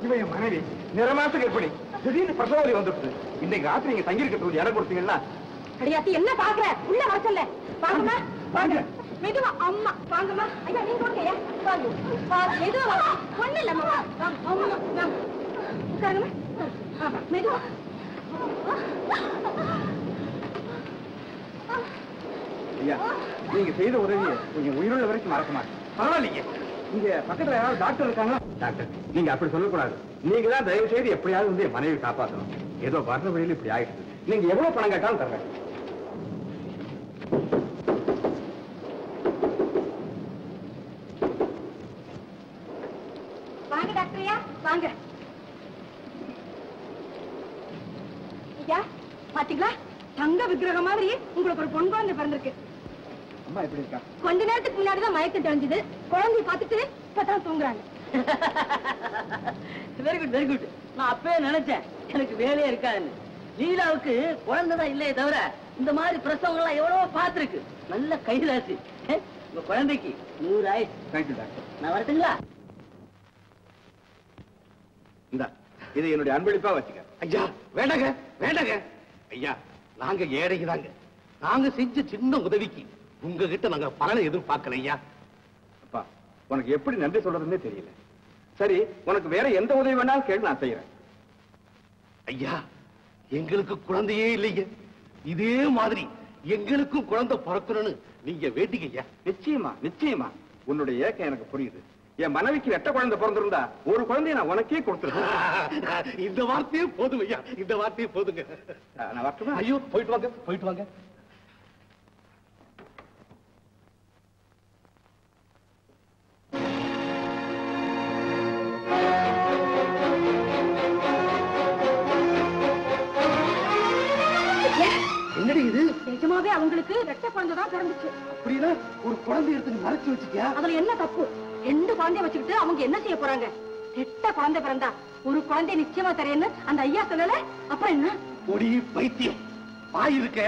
இவன் என் மனைவி நிறமாசம் கற்பனை திடீர்னு பிரசவலி வந்துட்டு இன்னைக்கு ராத்திரி நீங்க தங்கி இருக்கிறது இடம் கொடுத்தீங்கன்னா அடியாத்தி என்ன பாக்குற உள்ள வரச்சல்ல வாங்கம்மா வாங்க மெதுவா அம்மா வாங்கம்மா ஐயா நீங்க கொடுங்க வாங்க வாங்க மெதுவா ஒண்ணு இல்லம்மா அம்மா வாங்க உட்காருங்கம்மா மெதுவா ஐயா நீங்க செய்த உதவியை கொஞ்சம் உயிருள்ள வரைக்கும் மறக்க மாட்டேன் பரவாயில்லைங்க இங்க பக்கத்துல யாராவது டாக்டர் இருக்காங்களா டாக்டர் நீங்க அப்படி சொல்லக்கூடாது நீங்க தான் தயவு செய்து எப்படியாவது வந்து என் மனைவி காப்பாற்றணும் ஏதோ வர்ற வழியில் இப்படி ஆயிடுச்சு நீங்க எவ்வளவு பணம் கேட்டாலும் தர்றேன் வாங்க டாக்டரையா வாங்க ஐயா பாத்தீங்களா தங்க விக்கிரகம் மாதிரி உங்களுக்கு ஒரு பொன் குழந்தை பிறந்திருக்கு அம்மா எப்படி இருக்கா கொஞ்ச நேரத்துக்கு முன்னாடிதான் மயக்கம் தெரிஞ்சது குழந்தைய பார்த்துட்டு இப்பதான் தூங்குறாங்க வெரி குட் வெரி குட் நான் அப்பவே நினைச்சேன் எனக்கு வேலையே இருக்காதுன்னு லீலாவுக்கு குழந்தைதான் இல்லையே தவிர இந்த மாதிரி பிரசவங்கள்லாம் எவ்வளவோ பார்த்திருக்கு நல்ல கைராசி உங்க குழந்தைக்கு 100 ஆயிடுச்சு தேங்க்யூ டாக்டர் நான் வரட்டுங்களா இந்தா இதை என்னுடைய அன்பளிப்பா வச்சுக்க ஐயா வேண்டாங்க வேண்டாங்க ஐயா நாங்க ஏழைக்கு தாங்க நாங்க செஞ்ச சின்ன உதவிக்கு உங்ககிட்ட நாங்க பலனை எதிர்பார்க்கல ஐயா அப்பா உனக்கு எப்படி நன்றி சொல்றதுன்னே தெரியல சரி உனக்கு வேற எந்த உதவி வேணாலும் கேள்வி நான் செய்யறேன் ஐயா எங்களுக்கு குழந்தையே இல்லைங்க இதே மாதிரி எங்களுக்கும் குழந்தை பிறக்கணும்னு நீங்க வேண்டிங்க ஐயா நிச்சயமா நிச்சயமா உன்னுடைய ஏக்கம் எனக்கு புரியுது என் மனைவிக்கு ரெட்ட குழந்தை பிறந்திருந்தா ஒரு குழந்தைய நான் உனக்கே கொடுத்துருக்கேன் இந்த வார்த்தையே போதும் ஐயா இந்த வார்த்தையே போதுங்க நான் வரட்டுமா ஐயோ போயிட்டு வாங்க போயிட்டு வாங்க என்னடி இது நிஜமாவே அவங்களுக்கு ரெட்டை குழந்தை தான் பிறந்துச்சு அப்படின்னா ஒரு குழந்தை எடுத்து மறைச்சு வச்சுக்கியா அதுல என்ன தப்பு 2 குழந்தைய வச்சுக்கிட்டு அவங்க என்ன செய்ய போறாங்க ரெட்டை குழந்தை பிறந்தா ஒரு குழந்தை நிச்சயமா தரேன்னு அந்த ஐயா சொல்லல அப்புறம் என்ன பொடி பைத்தியம் வாய் இருக்க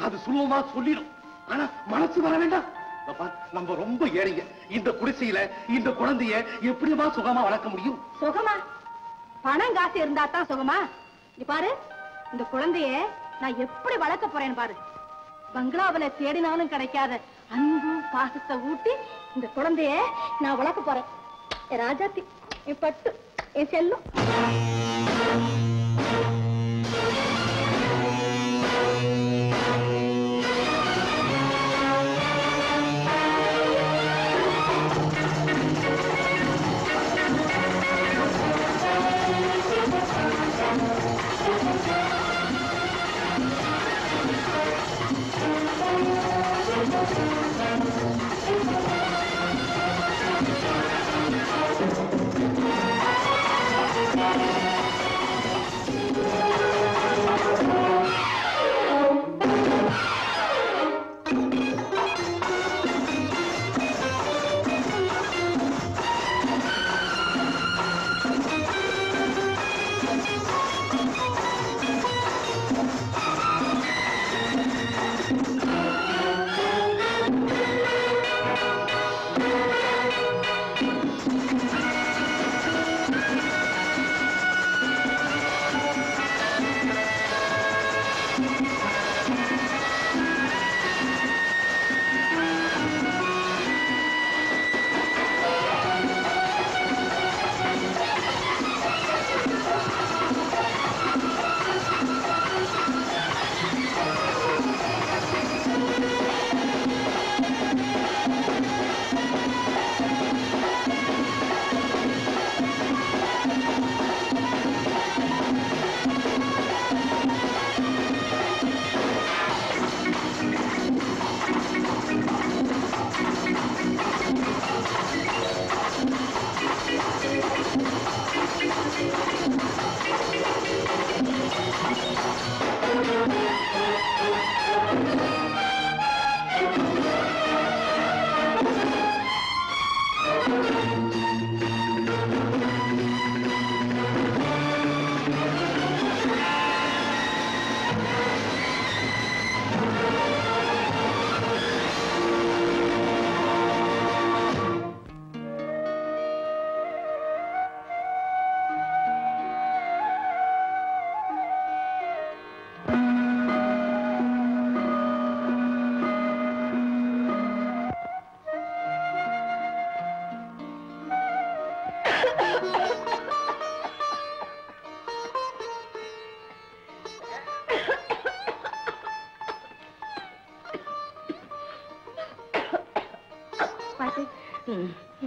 அது சுலபமா சொல்லிடும் ஆனா மனசு வர வேண்டாம் நம்ம ரொம்ப ஏழைங்க இந்த குடிசையில இந்த குழந்தைய எப்படிமா சுகமா வளர்க்க முடியும் சுகமா பணம் காசு இருந்தா தான் சுகமா நீ பாரு இந்த குழந்தைய நான் எப்படி வளர்க்க போறேன்னு பாரு பங்களாவில தேடினாலும் கிடைக்காத அன்பு பாசத்தை ஊட்டி இந்த குழந்தைய நான் வளர்க்க போறேன் ராஜாத்தி என் பட்டு என் செல்லும்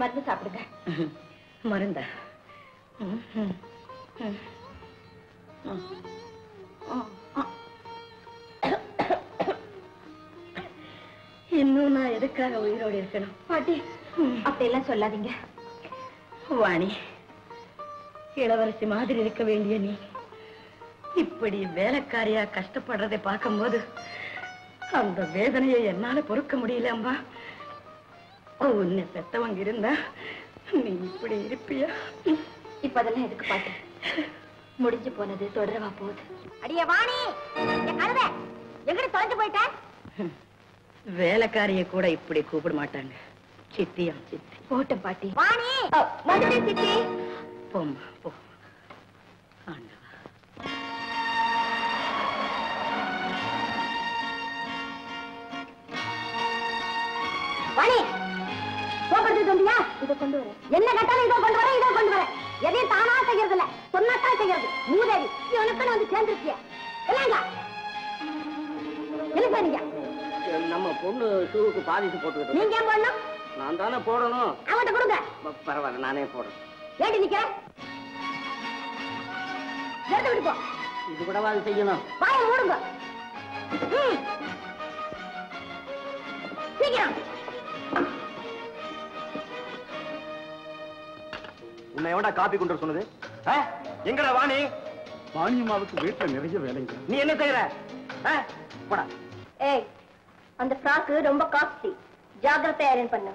மருந்து சாப்பிடுங்க. மருந்தா? இன்னும் நான் எதுக்காக உயிரோடு இருக்கணும்? பாட்டி அப்படியெல்லாம் சொல்லாதீங்க. வாணி, இளவரசி மாதிரி இருக்க வேண்டிய நீ இப்படி வேலைக்காரியா கஷ்டப்படுறதை பார்க்கும்போது அந்த வேதனையை என்னால பொறுக்க முடியல அம்மா. உன்னை பெத்தவங்க இருந்தா நீ இப்படி இருப்பியா? இப்ப அதெல்லாம் எதுக்கு பாட்டு? முடிஞ்சு போனது தொடரவா போகுது. அடியே வாணி, கழுத எங்கடி தொலைஞ்சு போயிட்ட? வேலைக்காரிய கூட இப்படி கூப்பிட மாட்டாங்க. சித்தியா சித்தி. போட்டம் பாட்டி. வாணி வந்துட்டேன் சித்தி. போம்மா போ. ஆண்டவா. வாணி போகிறது வந்தியா? இதை கொண்டு வர. என்ன கேட்டாலும் இதோ கொண்டு வர, இதோ கொண்டு வர. எதையும் தானா செய்யறது இல்ல, சொன்னாத்தான் செய்யறது. மூதேவி இவனுக்குன்னு வந்து சேர்ந்துருக்கிய. இல்லங்க என்ன செய்றீங்க? நம்ம பொண்ணு ஷூவுக்கு பாதிச்சு போட்டுக்கிட்டு. நீங்க ஏன் போடணும்? நான் தானே போடணும். அவன்கிட்ட கொடுங்க. பரவாயில்ல, நானே போடுறேன். ஏடி நிக்கிற? எடுத்து விட்டு போ. இது கூடவா அது செய்யணும்? வாயை மூடுங்க. சீக்கிரம். உன்னை எவன்டா காப்பி கொண்டு சொன்னது? எங்கடா வாணி? வாணியம்மாவுக்கு வீட்டுல நிறைய வேலைங்க. நீ என்ன செய்யற? போடா. ஏய், அந்த ஃப்ராக் ரொம்ப காஸ்ட்லி. ஜாக்கிரதையா அரேஞ்ச் பண்ணு.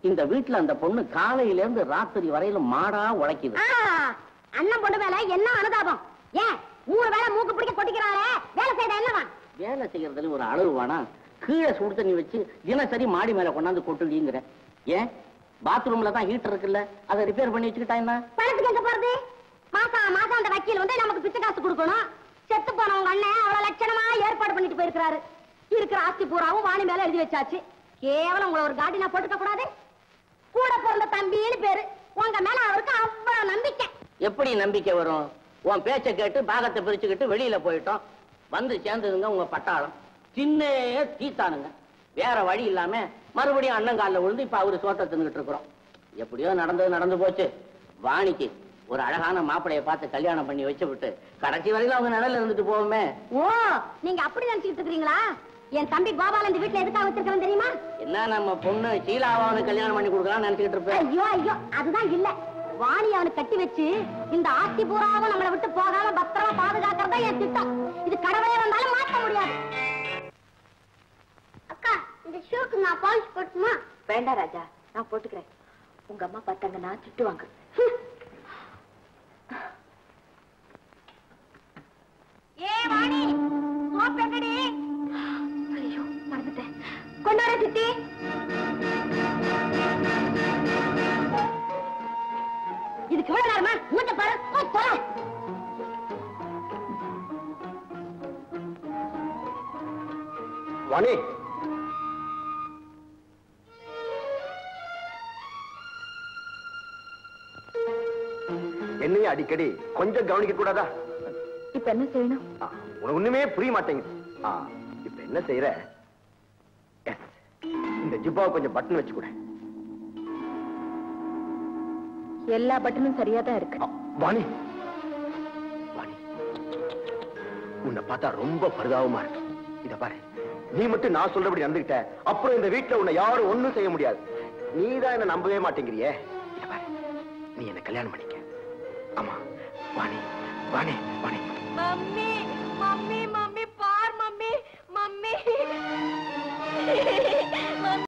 இந்த வீட்டுல அந்த பொண்ணு காலையில இருந்து ராத்திரி வரையில மாடா உழைக்குது. அண்ணன் பொண்ணு மேல என்ன அனுதாபம்? ஏன் ஊரு வேலை மூக்கு பிடிக்க கொட்டிக்கிறாரே, வேலை செய்யற என்னவா? வேலை செய்யறதுல ஒரு அளவு வேணா? கீழே சுடு தண்ணி வச்சு தினசரி மாடி மேல கொண்டாந்து கொட்டுலீங்கிற. ஏன் பாத்ரூம்ல தான் ஹீட்டர் இருக்குல்ல, அதை ரிப்பேர் பண்ணி வச்சுக்கிட்டா என்ன? பணத்துக்கு எங்க போறது? மாசம் மாசம் அந்த வக்கீல் வந்து நமக்கு பிச்சை காசு கொடுக்கணும். செத்து போனவங்க அண்ணன் அவ்வளவு லட்சணமா ஏற்பாடு பண்ணிட்டு போயிருக்கிறாரு. இருக்கிற ஆஸ்தி பூராவும் வாணி மேல எழுதி வச்சாச்சு. கேவலம் உங்களை ஒரு காட்டினா போட்டுக்க கூடாது. கூட பிறந்த தம்பின்னு பேரு. உங்க மேல அவருக்கு அவ்வளவு நம்பிக்கை. எப்படி நம்பிக்கை வரும்? உன் பேச்ச கேட்டு பாகத்தை பிரிச்சுக்கிட்டு வெளியில போயிட்டோம். வந்து சேர்ந்ததுங்க உங்க பட்டாளம். சின்ன தீத்தானுங்க. வேற வழி இல்லாம மறுபடியும் அண்ணன் காலில் விழுந்து இப்ப அவரு சோத்த தின்னுட்டு இருக்கிறோம். எப்படியோ நடந்தது நடந்து போச்சு. வாணிக்கு ஒரு அழகான மாப்பிளைய பார்த்து கல்யாணம் பண்ணி வச்சு விட்டு கடைசி வரையில அவங்க நிழல்ல இருந்துட்டு போவோமே. ஓ, நீங்க அப்படி நினைச்சுட்டு இருக்கீங்களா? என் தம்பி கோபால் இந்த வீட்டுல எதுக்காக வச்சிருக்கேன் தெரியுமா? என்ன நம்ம பொண்ணு சீலாவாவனு கல்யாணம் பண்ணி கொடுக்கலாம்னு நினைச்சுக்கிட்டு இருப்பேன். ஐயோ ஐயோ, அதுதான் இல்ல. வாணி அவனுக்கு கட்டி வச்சு இந்த ஆஸ்தி பூராவும் நம்மளை விட்டு போகாம பத்திரமா பாதுகாக்கிறதா என் திட்டம். இது கடவுளே வந்தாலும் மாற்ற முடியாது. அக்கா, இந்த ஷூக்கு நான் பாலிஷ் போட்டுமா? வேண்டாம் ராஜா, நான் போட்டுக்கிறேன். உங்க அம்மா பார்த்தாங்கன்னா திட்டுவாங்க. ஏ வாணி, சோப் எங்கடி? ஐயோ மறந்துட்டேன். கொண்டு வர சித்தி. இதுக்கு இவ்வளவு நேரமா? மூஞ்ச பாரு. போல வாணி, என்னையும் அடிக்கடி கொஞ்சம் கவனிக்க கூடாதா? இப்ப என்ன செய்யணும்? உனக்கு ஒண்ணுமே புரிய மாட்டேங்குது. இப்ப என்ன செய்யற? இந்த ஜிப்பாவை கொஞ்சம் பட்டன் வச்சு கூட. எல்லா பட்டனும் சரியா தான் இருக்கு. வாணி, வாணி, உன்னை பார்த்தா ரொம்ப பரிதாபமா இருக்கு. இத பாரு, நீ மட்டும் நான் சொல்றபடி நடந்துகிட்ட அப்புறம் இந்த வீட்டுல உன்னை யாரும் ஒண்ணும் செய்ய முடியாது. நீதான் என்ன நம்பவே மாட்டேங்கிறியே. இத பாரு, நீ என்ன கல்யாணம் பண்ணிக்க. ஆமா வாணி, வாணி, வாணி. மம்மி